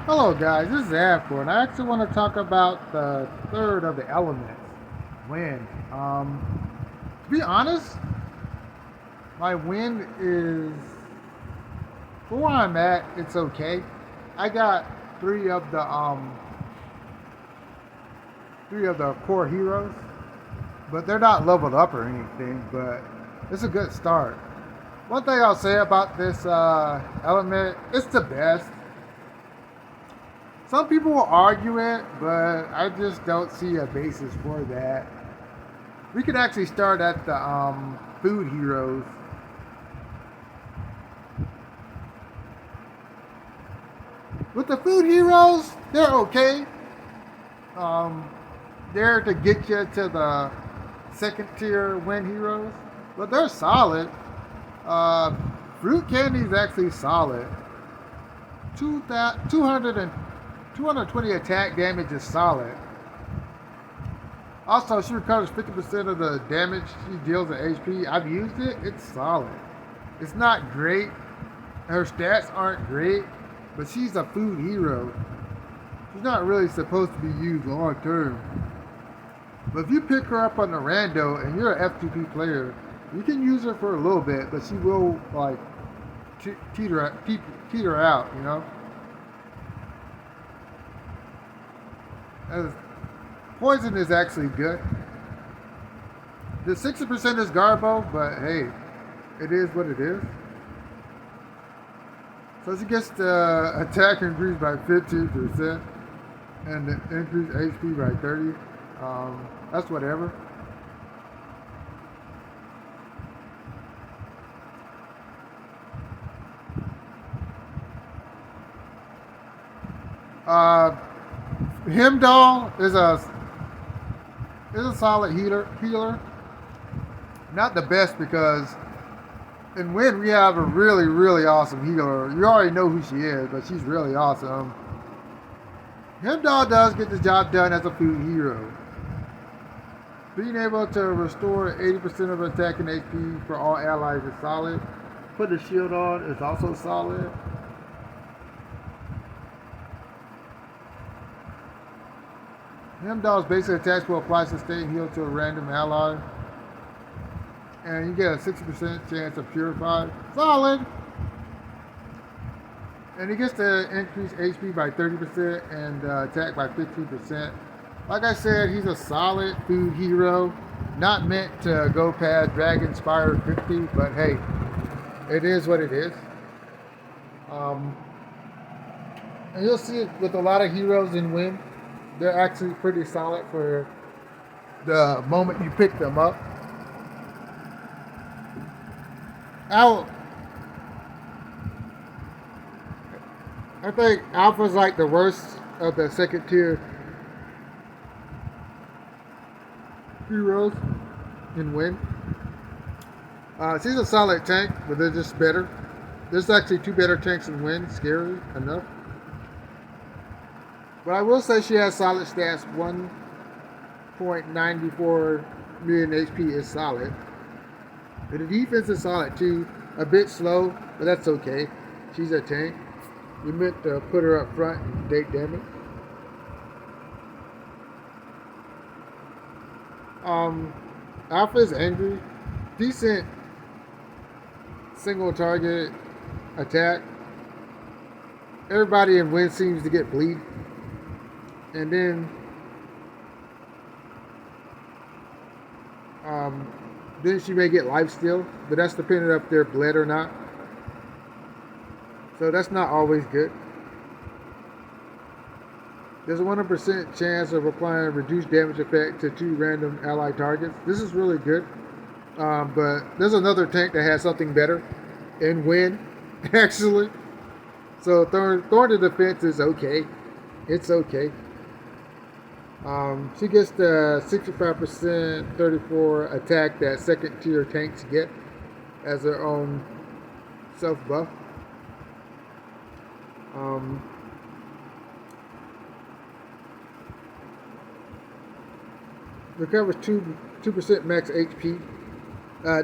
Hello, guys. This is Avcor, and I actually want to talk about the third of the elements, wind. To be honest, my wind is for where I'm at. It's okay. I got three of the three of the core heroes, but they're not leveled up or anything. But it's a good start. One thing I'll say about this element, it's the best. Some people will argue it, but I just don't see a basis for that. We could actually start at the food heroes. With the food heroes, they're okay. Um, they're to get you to the second tier win heroes, but they're solid. Uh, Fruit candy is actually solid. 200 and 220 attack damage is solid. Also, she recovers 50% of the damage she deals in HP. I've used it. It's solid. It's not great. Her stats aren't great, but she's a food hero. She's not really supposed to be used long term. But if you pick her up on the rando and you're an F2P player, you can use her for a little bit, but she will like teeter out, you know. As poison is actually good. The 60% is Garbo, but hey, it is what it is. So she gets the attack increased by 15% and the increased HP by 30. That's whatever. Uh, Himdall is a solid healer. Not the best because in Win we have a really awesome healer. You already know who she is, but she's really awesome. Himdall does get the job done as a food hero. Being able to restore 80% of attack and HP for all allies is solid. Put the shield on is also solid. Himdall's basic attacks will apply sustained heal to a random ally. And you get a 60% chance of purify. Solid! And he gets to increase HP by 30% and attack by 15%. Like I said, he's a solid food hero. Not meant to go past Dragon Spire 50, but hey, it is what it is. Um, and you'll see it with a lot of heroes in Win. They're actually pretty solid for the moment you pick them up. Al, I think Alpha's like the worst of the second tier heroes in Win. She's a solid tank, but they're just better. There's actually two better tanks in Win, scary enough. But I will say she has solid stats. 1.94 million HP is solid. And the defense is solid too. A bit slow, but that's okay. She's a tank. You meant to put her up front and take damage. Alpha is angry. Decent single target attack. Everybody in Win seems to get bleed. And then she may get life steal, but that's dependent if they're bled or not. So that's not always good. There's a 100% chance of applying reduced damage effect to 2 random ally targets. This is really good. But there's another tank that has something better and win, actually. So Thorn to defense is okay. It's okay. She gets the 65% 34 attack that second tier tanks get as their own self buff. Recovers 2% max HP.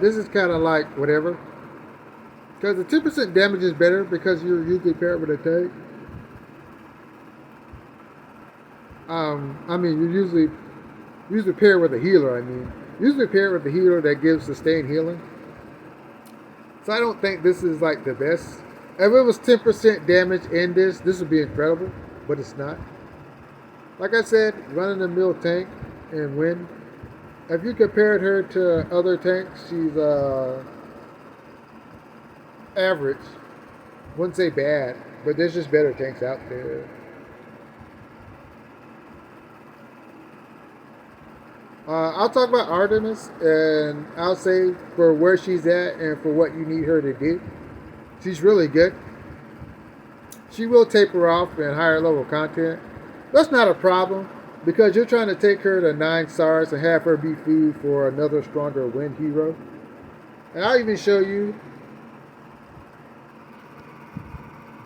This is kind of like whatever. Because the 10% damage is better because you're usually paired with a tank. I mean, you usually pair with a healer. I mean, usually pair with a healer that gives sustained healing. So I don't think this is like the best. If it was 10% damage in this would be incredible, but it's not. Like I said, running the mill tank and win. If you compared her to other tanks, she's average. Wouldn't say bad, but there's just better tanks out there. I'll talk about Artemis, and I'll say for where she's at and for what you need her to do, she's really good. She will taper off in higher level content. That's not a problem because you're trying to take her to 9 stars and have her be food for another stronger wind hero. And I'll even show you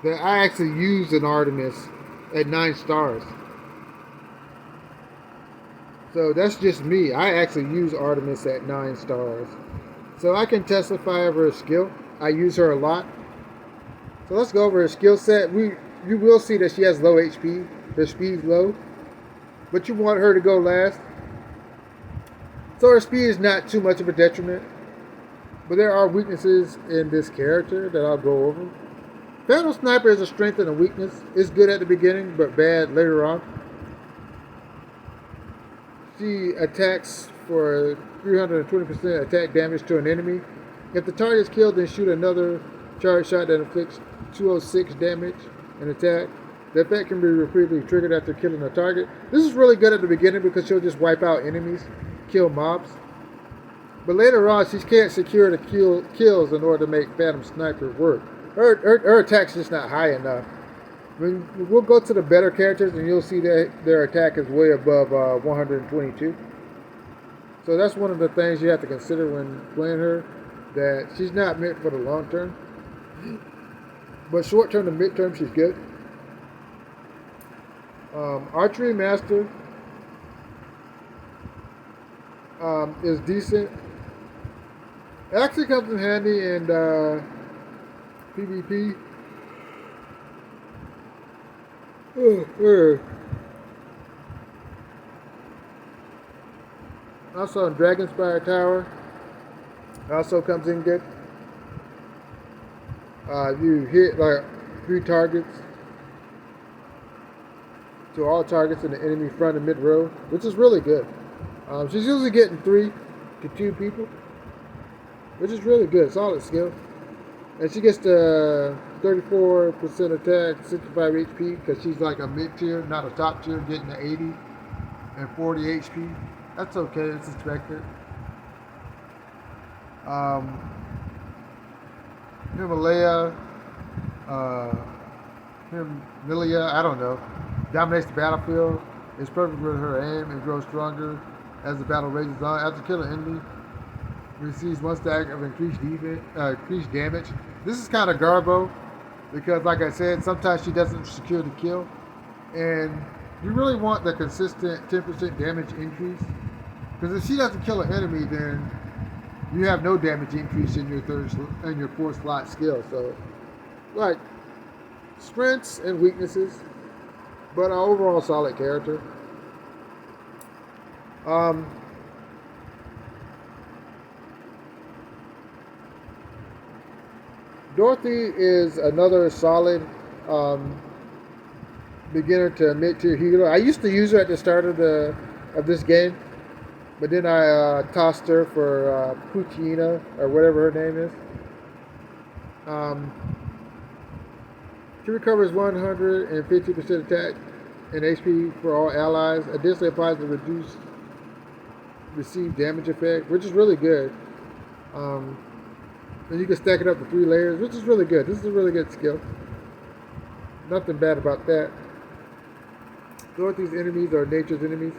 that I actually used an Artemis at 9 stars. So that's just me. I actually use Artemis at 9 stars. So I can testify of her skill. I use her a lot. So let's go over her skill set. You will see that she has low HP. Her speed's low. But you want her to go last. So her speed is not too much of a detriment. But there are weaknesses in this character that I'll go over. Phantom Sniper is a strength and a weakness. It's good at the beginning, but bad later on. She attacks for 320% attack damage to an enemy. If the target is killed, then shoot another charge shot that inflicts 206 damage and attack. The effect can be repeatedly triggered after killing a target. This is really good at the beginning because she'll just wipe out enemies, kill mobs. But later on, she can't secure the kills in order to make Phantom Sniper work. Her attack's just not high enough. I mean, we'll go to the better characters and you'll see that their attack is way above 122. So that's one of the things you have to consider when playing her, that she's not meant for the long term. But short term to mid term, she's good. Archery Master is decent. It actually comes in handy in PvP. Also in Dragonspire Tower. Also comes in good. You hit like 3 targets. To all targets in the enemy front and mid row, which is really good. She's usually getting 3 to 2 people, which is really good. Solid skill. And she gets the 34% attack, 65 HP, because she's like a mid tier, not a top tier, getting the 80 and 40 HP. That's okay, it's expected. Himalaya, Himalaya, I don't know, dominates the battlefield. It's perfect with her aim and grows stronger as the battle rages on. After killing an enemy, receives 1 stack of increased damage. This is kind of garbo because, like I said, sometimes she doesn't secure the kill, and you really want the consistent 10% damage increase. Because if she doesn't kill an enemy, then you have no damage increase in your 4th slot skill. So, like, strengths and weaknesses, but an overall solid character. Dorothy is another solid beginner to mid-tier healer. I used to use her at the start of this game, but then I tossed her for Putina, or whatever her name is. She recovers 150% attack and HP for all allies. Additionally applies the reduced received damage effect, which is really good. And you can stack it up to 3 layers, which is really good. This is a really good skill. Nothing bad about that. Dorothy's enemies are nature's enemies.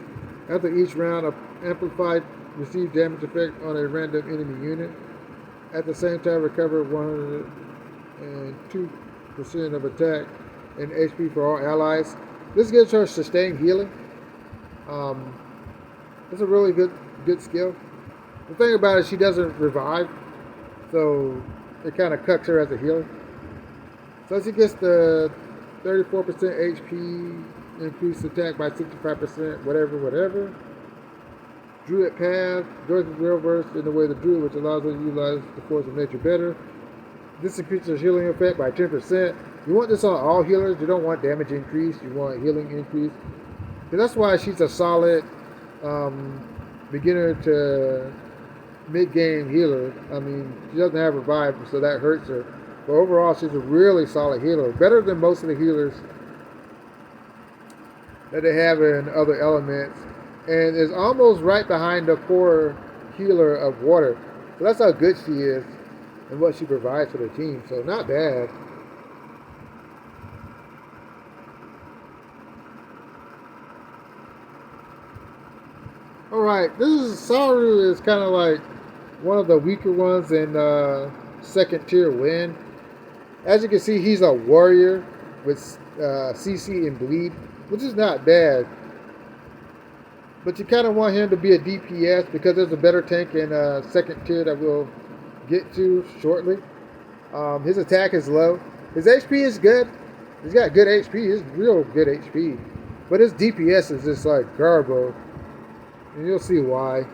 After each round, an amplified received damage effect on a random enemy unit. At the same time, recover 102% of attack and HP for all allies. This gives her sustained healing. It's a really good skill. The thing about it, she doesn't revive, so it kind of cuts her as a healer. So she gets the 34% HP increase attack by 65%, whatever. Druid Path, Dorothy's Railburst in the way of the Druid, which allows us to utilize the force of nature better. This increases healing effect by 10%. You want this on all healers. You don't want damage increase. You want healing increase. And that's why she's a solid beginner to mid-game healer. I mean, she doesn't have revive, so that hurts her. But overall, she's a really solid healer. Better than most of the healers that they have in other elements. And is almost right behind the core healer of water. So that's how good she is and what she provides for the team. So not bad. Alright, this is Saru is kind of like one of the weaker ones in second tier win. As you can see, he's a warrior with CC and bleed, which is not bad. But you kind of want him to be a DPS because there's a better tank in second tier that we'll get to shortly. His attack is low. His HP is good. He's got good HP. He's real good HP. But his DPS is just like garbo. And you'll see why.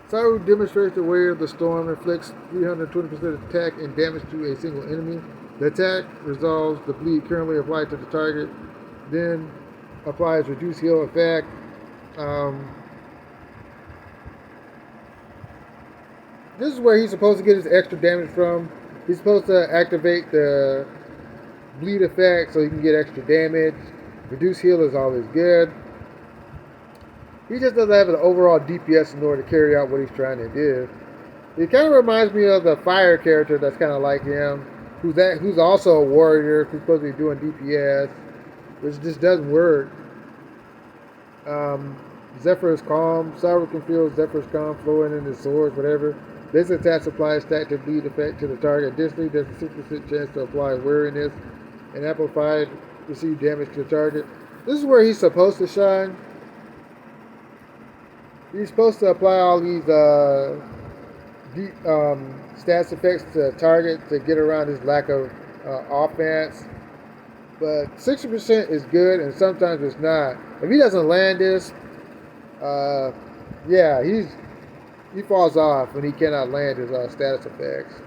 Saru demonstrates the way of the storm, inflicts 320% attack and damage to a single enemy. The attack resolves the bleed currently applied to the target. Then applies reduced heal effect. This is where he's supposed to get his extra damage from. He's supposed to activate the bleed effect so he can get extra damage. Reduced heal is always good. He just doesn't have an overall DPS in order to carry out what he's trying to do. It kind of reminds me of the fire character that's kind of like him, who's also a warrior, who's supposed to be doing DPS, which just doesn't work. Zephyr's Calm. Saru can feel Zephyr's Calm flowing in his swords, whatever. This attack applies static bleed effect to the target. Additionally, there's a 60% chance to apply wariness and amplified receive damage to the target. This is where he's supposed to shine. He's supposed to apply all these stats effects to the target to get around his lack of offense. But 60% is good, and sometimes it's not. If he doesn't land this, yeah, he falls off when he cannot land his status effects.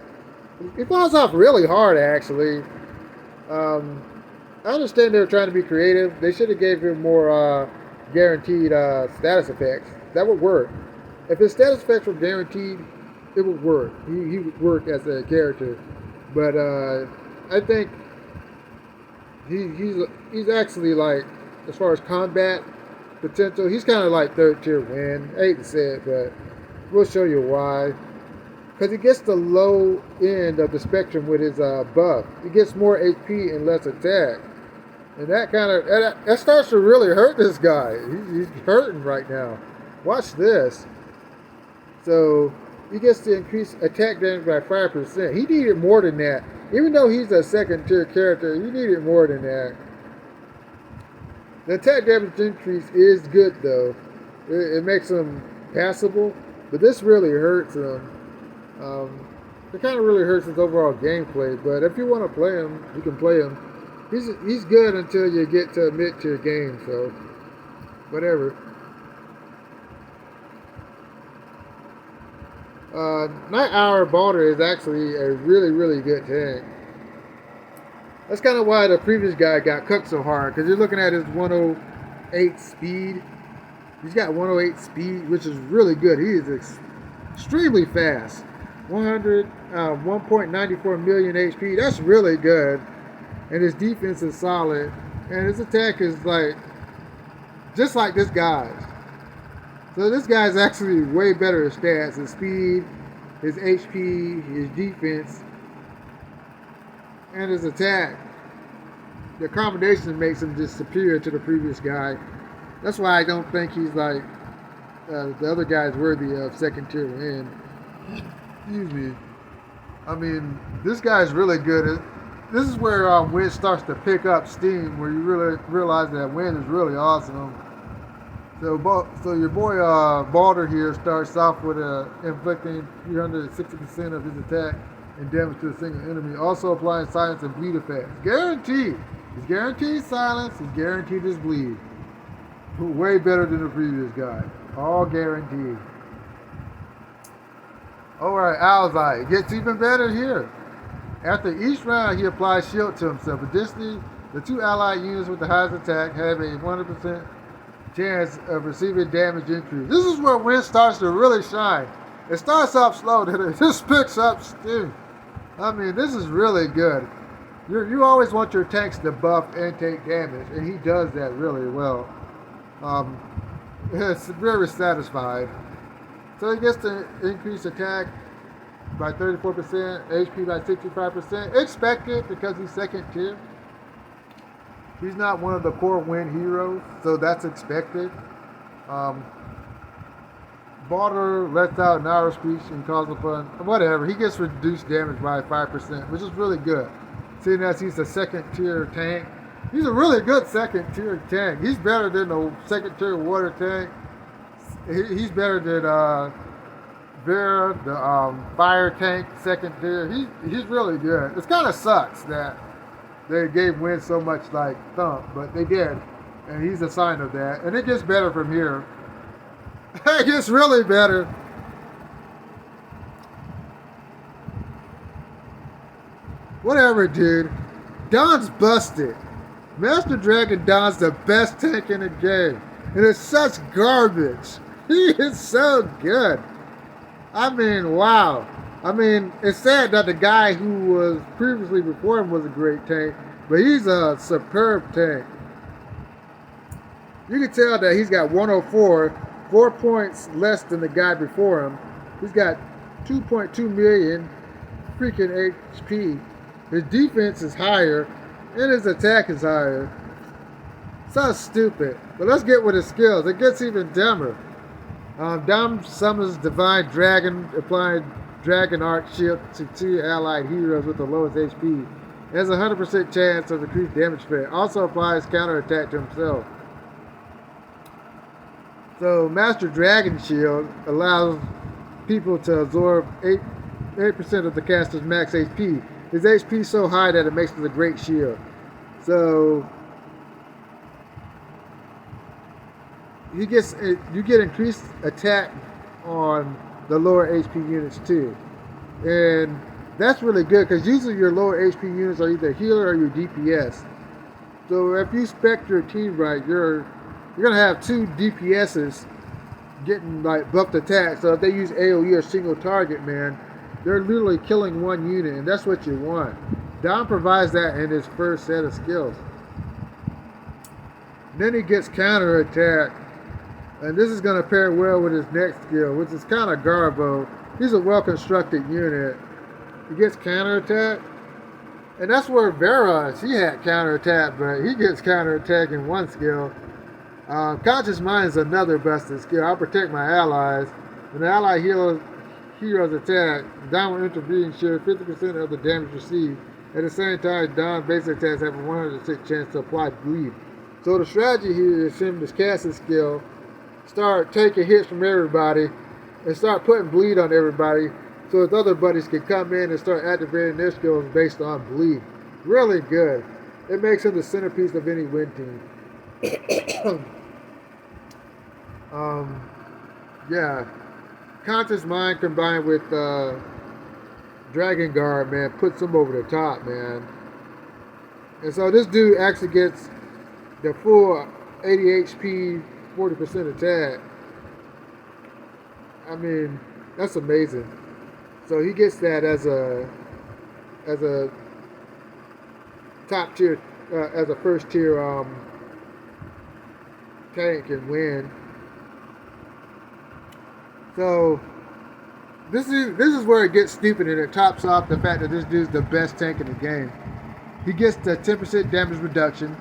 He falls off really hard, actually. I understand they were trying to be creative. They should have gave him more guaranteed status effects. That would work. If his status effects were guaranteed, it would work. He would work as a character. But I think he's actually, like, as far as combat potential, he's kind of like third tier win. I hate to say it, but we'll show you why. Because he gets the low end of the spectrum with his buff. He gets more HP and less attack. And that starts to really hurt this guy. He's hurting right now. Watch this. So he gets to increase attack damage by 5%. He needed more than that. Even though he's a second tier character, he needed more than that. The attack damage increase is good though. It makes him passable, but this really hurts him. It kind of really hurts his overall gameplay, but if you want to play him, you can play him. He's good until you get to mid-tier game, so whatever. Night Hour Balder is actually a really, really good tank. That's kind of why the previous guy got cooked so hard, because you're looking at his 108 speed. He's got 108 speed, which is really good. He is extremely fast. 1.94 million HP. That's really good. And his defense is solid. And his attack is like just like this guy's. So this guy's actually way better at stats. His speed, his HP, his defense, and his attack. The combination makes him just superior to the previous guy. That's why I don't think he's like the other guy's worthy of second tier win. Excuse me. I mean, this guy's really good. This is where win starts to pick up steam, where you really realize that win is really awesome. So your boy Balder here starts off with inflicting 360% of his attack and damage to a single enemy. Also applying silence and bleed effects. Guaranteed. He's guaranteed silence. He's guaranteed his bleed. Way better than the previous guy. All guaranteed. Alright, Owl's It gets even better here. After each round, he applies shield to himself. Additionally, the two allied units with the highest attack have a 100% chance of receiving damage increase. This is where Wind starts to really shine. It starts off slow, then it just picks up steam. I mean, this is really good. You always want your tanks to buff and take damage, and he does that really well. It's very satisfied. So he gets to increase attack by 34%, HP by 65%. Expected because he's second tier. He's not one of the core Wind heroes, so that's expected. Balder lets out an arrow screech and causes fun. Whatever, he gets reduced damage by 5%, which is really good. Seeing as he's a second tier tank. He's a really good second tier tank. He's better than the second tier water tank. He's better than Vera, the fire tank second tier. He's really good. It kind of sucks that they gave Wind so much like thump, but they did. And he's a sign of that. And it gets better from here. It gets really better. Whatever, dude. Don's busted. Master Dragon Don's the best tank in the game. And it's such garbage. He is so good. I mean, wow. I mean, it's sad that the guy who was previously before him was a great tank, but he's a superb tank. You can tell that he's got 104, 4 points less than the guy before him. He's got 2.2 million freaking HP. His defense is higher, and his attack is higher. So stupid. But let's get with his skills. It gets even dumber. Dom summons Divine Dragon, applying Dragon Arc Shield to two allied heroes with the lowest HP. It has a 100% chance of increased damage spread. Also applies counterattack to himself. So Master Dragon Shield allows people to absorb 8% of the caster's max HP. His HP is so high that it makes it a great shield. So you get increased attack on the lower HP units too. And that's really good because usually your lower HP units are either healer or your DPS. So if you spec your team right, you're gonna have two DPSs getting like buffed attack. So if they use AoE or single target, man, they're literally killing one unit, and that's what you want. Dom provides that in his first set of skills. Then he gets counter attack, and this is gonna pair well with his next skill, which is kind of Garbo. He's a well-constructed unit. He gets counter attack, and that's where Vera, she had counter attack, but he gets counter attack in one skill. Conscious Mind is another busted skill. I'll protect my allies. When the ally hero's attack, Dom will intervene and share 50% of the damage received. At the same time, Dom's basic attacks have a 100% chance to apply bleed. So the strategy here is him to cast his skill, start taking hits from everybody, and start putting bleed on everybody so his other buddies can come in and start activating their skills based on bleed. Really good. It makes him the centerpiece of any win team. Yeah. Conscious Mind combined with Dragon Guard, man, puts him over the top, man. And so this dude actually gets the full 80 HP, 40% attack. I mean, that's amazing. So he gets that as a top tier, as a first tier tank and win. So this is where it gets stupid, and it tops off the fact that this dude's the best tank in the game. He gets the 10% damage reduction,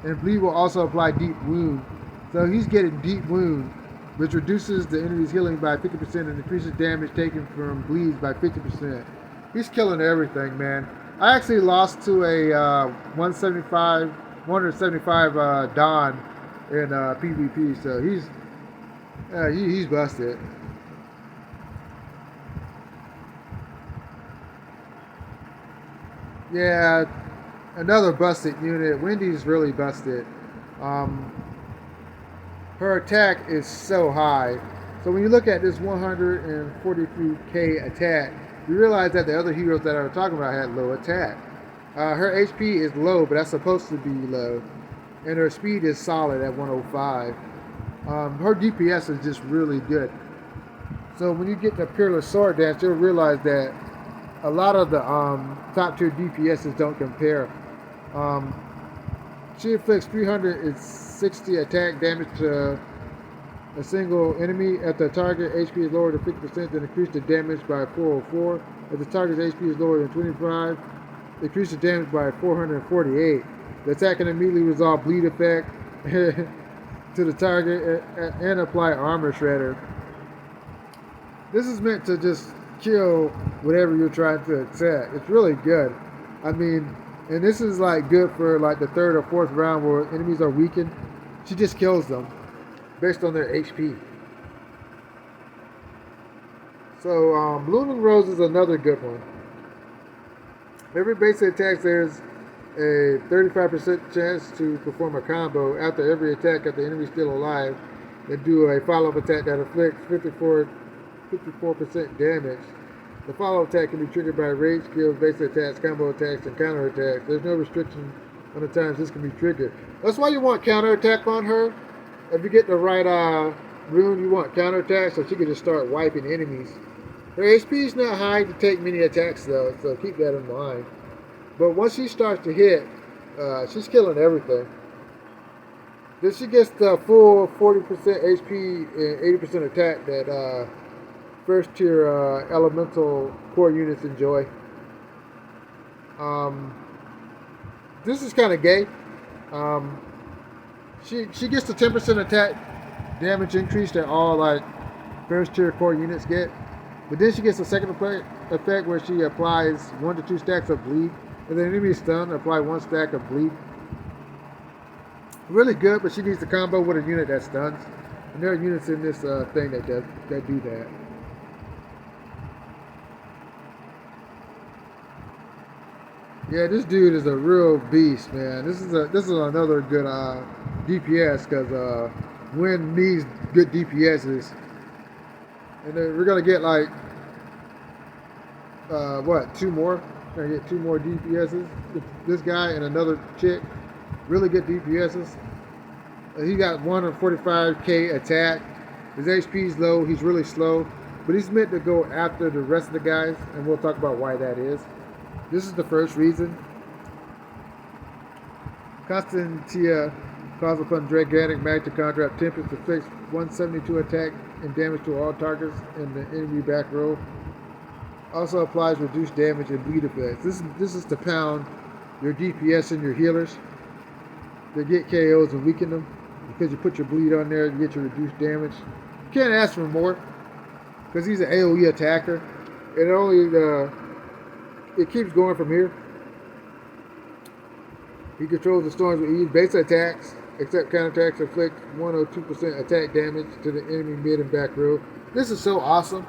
and bleed will also apply deep wound. So he's getting deep wound, which reduces the enemy's healing by 50% and increases damage taken from bleeds by 50%. He's killing everything, man. I actually lost to a 175 Don in PvP, so he's busted. Yeah, another busted unit. Wendy's really busted. Um, her attack is so high. So when you look at this 143k attack, you realize that the other heroes that I was talking about had low attack. Her HP is low, but that's supposed to be low. And her speed is solid at 105. Her DPS is just really good. So when you get the Peerless Sword Dance, you'll realize that a lot of the top tier DPSs don't compare. Um, she inflicts 360 attack damage to a single enemy. If the target HP is lower than 50%, then increase the damage by 404. If the target's HP is lower than 25, increase the damage by 448. The attack can immediately resolve bleed effect to the target and apply armor shredder. This is meant to just kill whatever you're trying to attack. It's really good. I mean, and this is like good for like the third or fourth round where enemies are weakened. She just kills them based on their HP. So Blooming Rose is another good one. Every basic attack there's a 35% chance to perform a combo after every attack if the enemy is still alive. They do a follow-up attack that inflicts 54% damage. The follow-up attack can be triggered by rage skills, basic attacks, combo attacks, and counter attacks. There's no restriction on the times this can be triggered. That's why you want counter attack on her. If you get the right rune, you want counter attack so she can just start wiping enemies. Her HP is not high to take many attacks though, so keep that in mind. But once she starts to hit, she's killing everything. Then she gets the full 40% HP and 80% attack that first tier elemental core units enjoy. This is kind of gay. She gets the 10% attack damage increase that all like first tier core units get. But then she gets a second effect where she applies 1 to 2 stacks of bleed. If the enemy is stunned, apply 1 stack of bleed. Really good, but she needs to combo with a unit that stuns. And there are units in this thing that do that. Yeah, this dude is a real beast, man. This is another good DPS because Wynn needs good DPSs. And then we're gonna get like two more? We're gonna get 2 more DPSs. This guy and another chick, really good DPSs. He got 145k attack. His HP is low. He's really slow, but he's meant to go after the rest of the guys, and we'll talk about why that is. This is the first reason. Constantia calls upon gigantic magic conjure up Tempest to fix 172 attack and damage to all targets in the enemy back row. Also applies reduced damage and bleed effects. This is to pound your DPS and your healers. They get KOs and weaken them. Because you put your bleed on there, you get your reduced damage. You can't ask for more. Because he's an AoE attacker. It keeps going from here. He controls the storms with ease. Basic attacks, except counterattacks, inflict 1 or 2% attack damage to the enemy mid and back row. This is so awesome.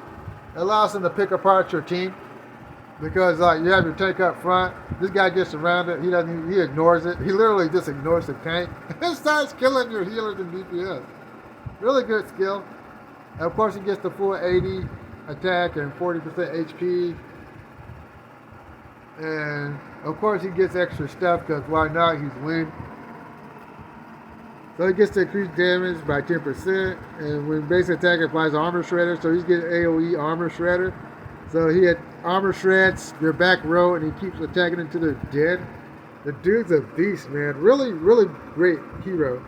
It allows him to pick apart your team. Because you have your tank up front. This guy gets surrounded. He ignores it. He literally just ignores the tank and starts killing your healers and DPS. Really good skill. And of course, he gets the full 80 attack and 40% HP. And of course he gets extra stuff because why not? He's Wynn. So he gets to increase damage by 10%. And when basic attack applies armor shredder, so he's getting AoE armor shredder. So he had armor shreds their back row and he keeps attacking until they're dead. The dude's a beast, man. Really, really great hero.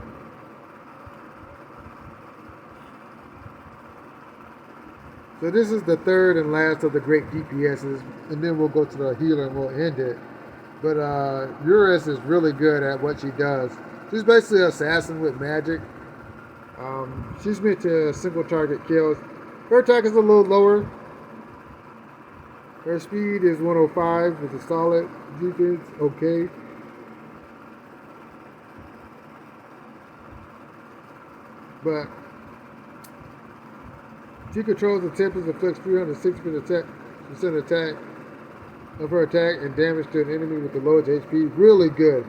So this is the third and last of the great DPSs, and then we'll go to the healer and we'll end it. But Eurus is really good at what she does. She's basically an assassin with magic. She's meant to single target kills. Her attack is a little lower. Her speed is 105 with a solid defense, okay. But she controls the Tempest, inflicts 360% attack of her attack and damage to an enemy with the lowest HP. Really good.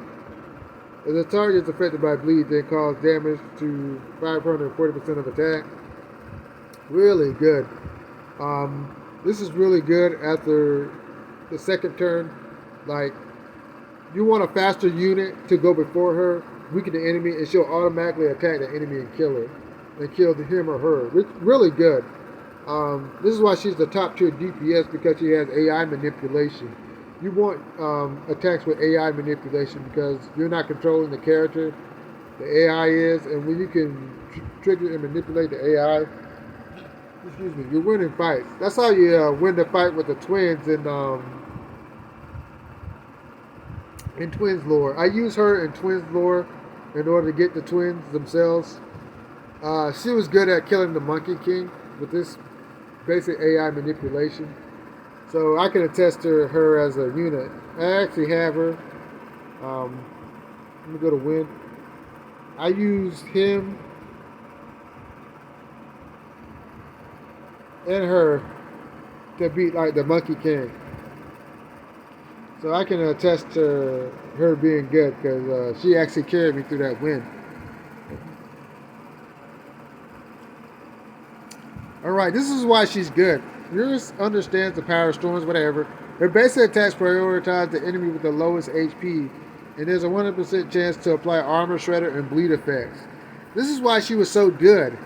If the target is affected by bleed, then cause damage to 540% of attack. Really good. This is really good after the second turn. Like, you want a faster unit to go before her, weaken the enemy, and she'll automatically attack the enemy and kill her. And kill him or her. It's really good. This is why she's the top tier DPS, because she has AI manipulation. You want attacks with AI manipulation because you're not controlling the character. The AI is, and when you can trigger and manipulate the AI, excuse me, you're winning fights. That's how you win the fight with the twins in Twins lore. I use her in Twins lore in order to get the twins themselves. She was good at killing the Monkey King with this basic AI manipulation. So I can attest to her as a unit. I actually have her. Let me go to win. I use him and her to beat like the Monkey King. So I can attest to her being good because she actually carried me through that win. Alright, this is why she's good. Yours understands the power of storms, whatever. Her basic attacks prioritize the enemy with the lowest HP, and there's a 100% chance to apply armor shredder and bleed effects. This is why she was so good,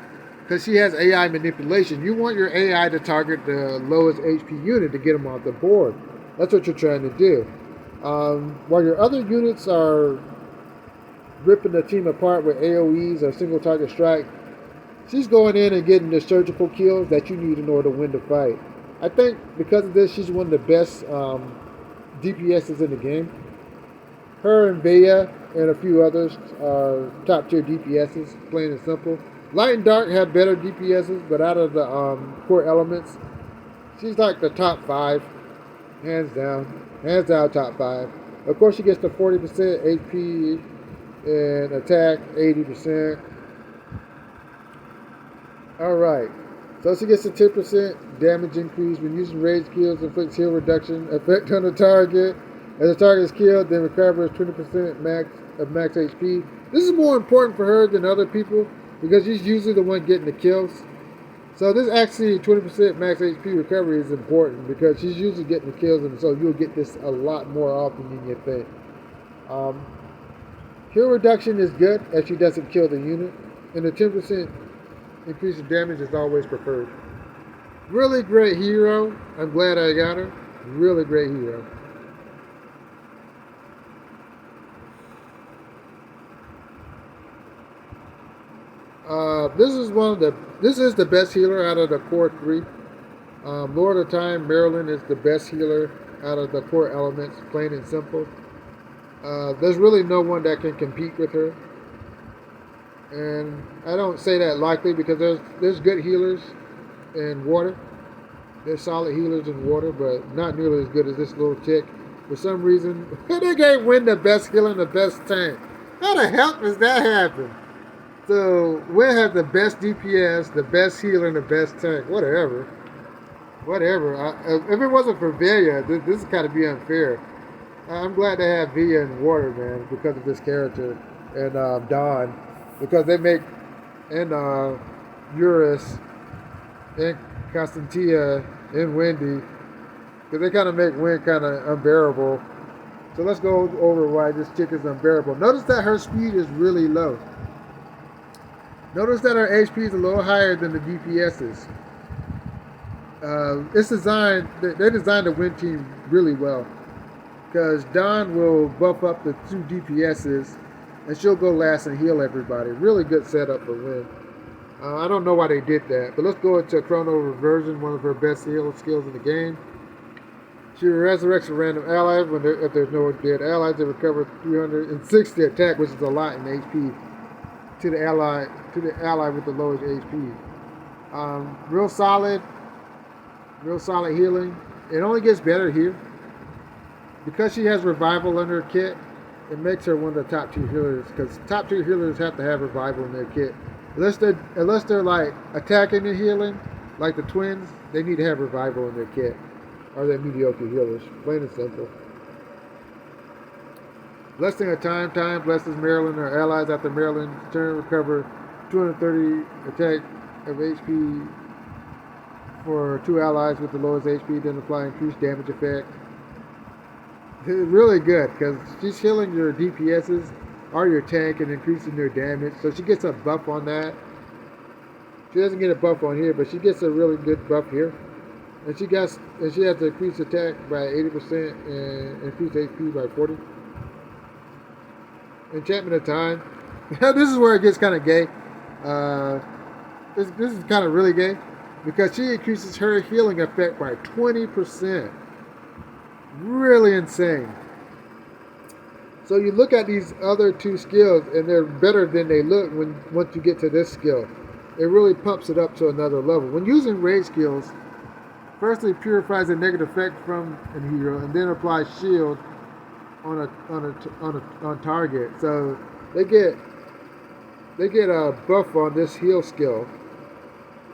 because she has AI manipulation. You want your AI to target the lowest HP unit to get them off the board. That's what you're trying to do. While your other units are ripping the team apart with AoEs or single target strike, she's going in and getting the surgical kills that you need in order to win the fight. I think because of this, she's one of the best DPSs in the game. Her and Bea and a few others are top tier DPSs, plain and simple. Light and Dark have better DPSs, but out of the core elements, she's like the top 5, hands down. Hands down, top 5. Of course, she gets the 40% HP and attack 80%. Alright, so she gets a 10% damage increase when using rage skills, inflicts heal reduction, effect on the target. As the target is killed, then recovers 20% of max HP. This is more important for her than other people because she's usually the one getting the kills. So this actually 20% max HP recovery is important because she's usually getting the kills, and so you'll get this a lot more often than you think. Heal reduction is good as she doesn't kill the unit, and the 10% increase in damage is always preferred. Really great hero. I'm glad I got her. Really great hero. This is the best healer out of the core 3. Lord of Time, Marilyn is the best healer out of the core elements, plain and simple. There's really no one that can compete with her. And I don't say that lightly because there's good healers in water. There's solid healers in water, but not nearly as good as this little chick. For some reason, they gave Win the best healer and the best tank. How the hell does that happen? So Win has the best DPS, the best healer, and the best tank. Whatever. If it wasn't for Villa, this is kind of be unfair. I'm glad they have Villa in water, man, because of this character and Dawn. Because they make, and Eurus, and Constantia, and Wendy, because they kind of make Win kind of unbearable. So let's go over why this chick is unbearable. Notice that her speed is really low. Notice that her HP is a little higher than the DPS's. It's designed, they designed the Win team really well. Because Dawn will buff up the 2 DPS's, and she'll go last and heal everybody. Really good setup for Win. I don't know why they did that, but let's go into Chrono Reversion, one of her best heal skills in the game. She resurrects a random ally if there's no dead allies. They recover 360 attack, which is a lot in HP to the ally with the lowest HP. Real solid healing. It only gets better here because she has revival in her kit. It makes her one of the top 2 healers because top 2 healers have to have revival in their kit. Unless they're like attacking and healing, like the twins, they need to have revival in their kit. Or they're mediocre healers, plain and simple. Blessing of time blesses Marilyn or allies after Marilyn's turn recover 230 attack of HP for 2 allies with the lowest HP, then apply increased damage effect. It's really good because she's healing your DPSs or your tank and increasing their damage. So she gets a buff on that. She doesn't get a buff on here, but she gets a really good buff here. And she has to increase attack by 80% and increase HP by 40. Enchantment of Time. This is where it gets kind of gay. This is kind of really gay because she increases her healing effect by 20%. Really insane. So you look at these other 2 skills and they're better than they look once you get to this skill. It really pumps it up to another level. When using raid skills, firstly purifies a negative effect from a hero and then applies shield on target. So they get a buff on this heal skill.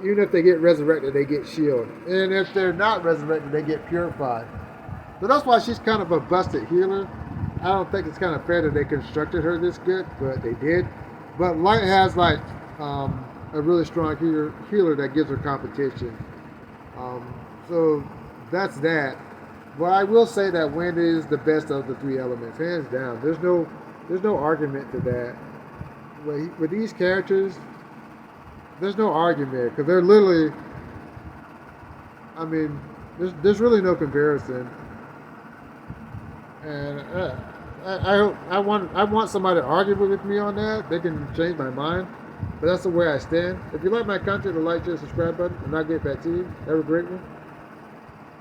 Even if they get resurrected, they get shield. And if they're not resurrected, they get purified. So that's why she's kind of a busted healer. I don't think it's kind of fair that they constructed her this good, but they did. But Light has like a really strong healer that gives her competition. So that's that. But I will say that Wendy is the best of the 3 elements, hands down. There's no argument to that. With these characters, there's no argument because they're literally. I mean, there's really no comparison. And I want somebody to argue with me on that. They can change my mind, but that's the way I stand. If you like my content, the like, share, subscribe button, and I'll get back to you. Have a great one.